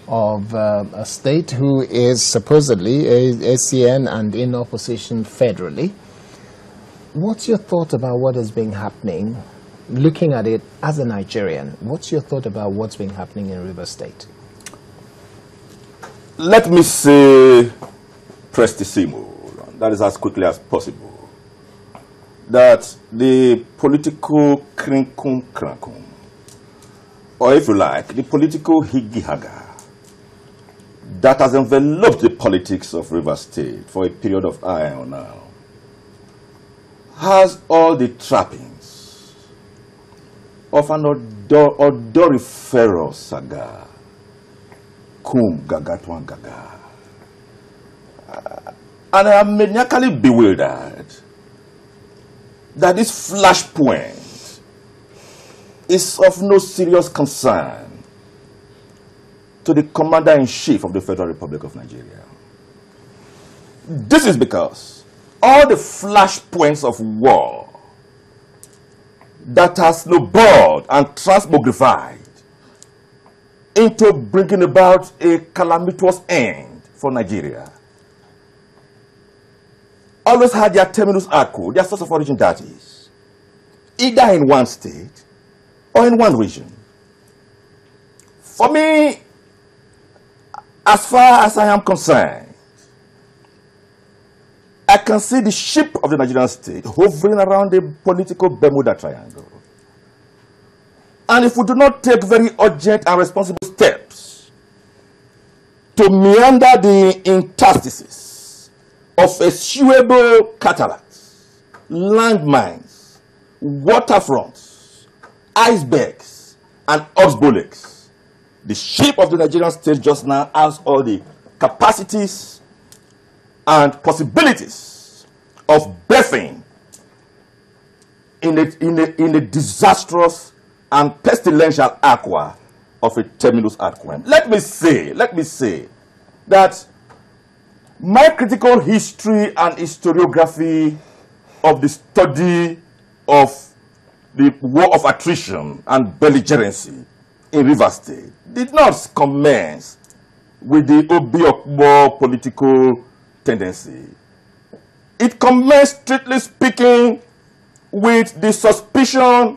of a state who is supposedly a ACN and in opposition federally. What's your thought about what has been happening, looking at it as a Nigerian? What's your thought about what's been happening in Rivers State? Let me say prestissimo, that is as quickly as possible, that the political krinkum, or if you like, the political higi-haga that has enveloped the politics of Rivers State for a period of time now has all the trappings of an odoriferous saga. Kum gaga tuan gaga. And I am maniacally bewildered that this flashpoint is of no serious concern to the Commander-in-Chief of the Federal Republic of Nigeria. This is because all the flashpoints of war that has snowballed and transmogrified into bringing about a calamitous end for Nigeria always had their terminus arco, their source of origin, that is, either in one state or in one region. For me, as far as I am concerned, I can see the ship of the Nigerian state hovering around the political Bermuda Triangle. And if we do not take very urgent and responsible steps to meander the interstices of eschewable cataracts, landmines, waterfronts, icebergs, and oxbolecs, the ship of the Nigerian state just now has all the capacities and possibilities of birthing in a disastrous and pestilential aqua of a terminus ad quem. Let me say that my critical history and historiography of the study of the war of attrition and belligerency in Rivers State did not commence with the Obahiagbon political tendency. It commenced, strictly speaking, with the suspicion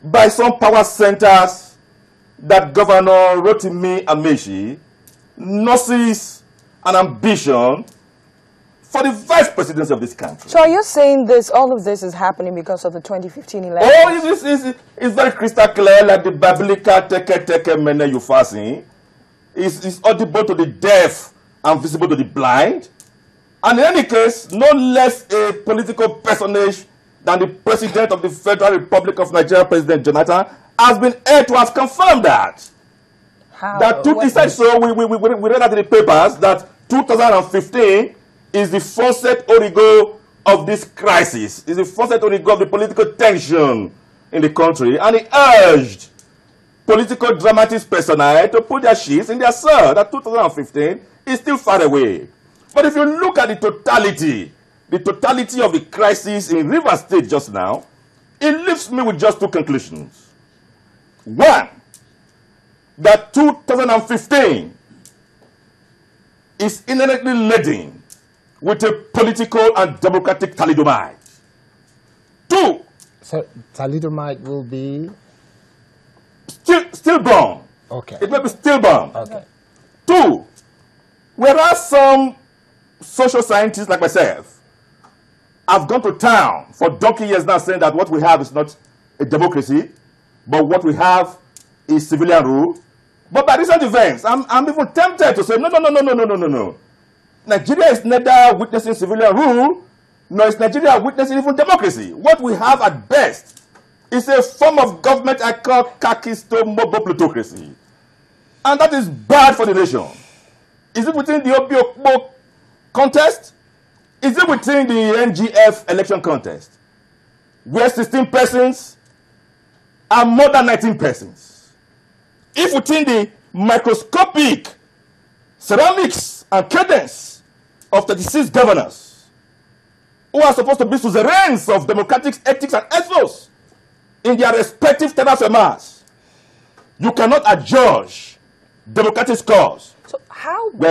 by some power centers that Governor Rotimi Amaechi nurses an ambition for the vice presidency of this country. So are you saying all of this is happening because of the 2015 election? Oh, it's very crystal clear, like the biblical teke mene yufasi. It's audible to the deaf and visible to the blind. And in any case, no less a political personage than the President of the Federal Republic of Nigeria, President Jonathan, has been able to have confirmed that. How? He said so. We read that in the papers that 2015 is the faucet origo of this crisis. Is the faucet origo of the political tension in the country. And he urged political dramatists personnel to put their sheets in their cell. That 2015 is still far away. But if you look at the totality of the crisis in Rivers State just now, it leaves me with just two conclusions. One, that 2015 is inherently laden with a political and democratic thalidomide. Two, so thalidomide will be stillborn. Okay. It may be stillborn. Okay. Two, whereas some social scientists like myself have gone to town for donkey years now saying that what we have is not a democracy, but what we have is civilian rule. But by recent events, I'm even tempted to say, no. Nigeria is neither witnessing civilian rule, nor is Nigeria witnessing even democracy. What we have at best is a form of government I call kakisto-mobo plutocracy. And that is bad for the nation. Is it within the Obahiagbon contest? Is it within the NGF election contest, where 16 persons are more than 19 persons? If within the microscopic ceramics and cadence of 36 governors, who are supposed to be suzerains of democratic ethics and ethos in their respective terra firmas, you cannot adjudge democratic cause. So how? We're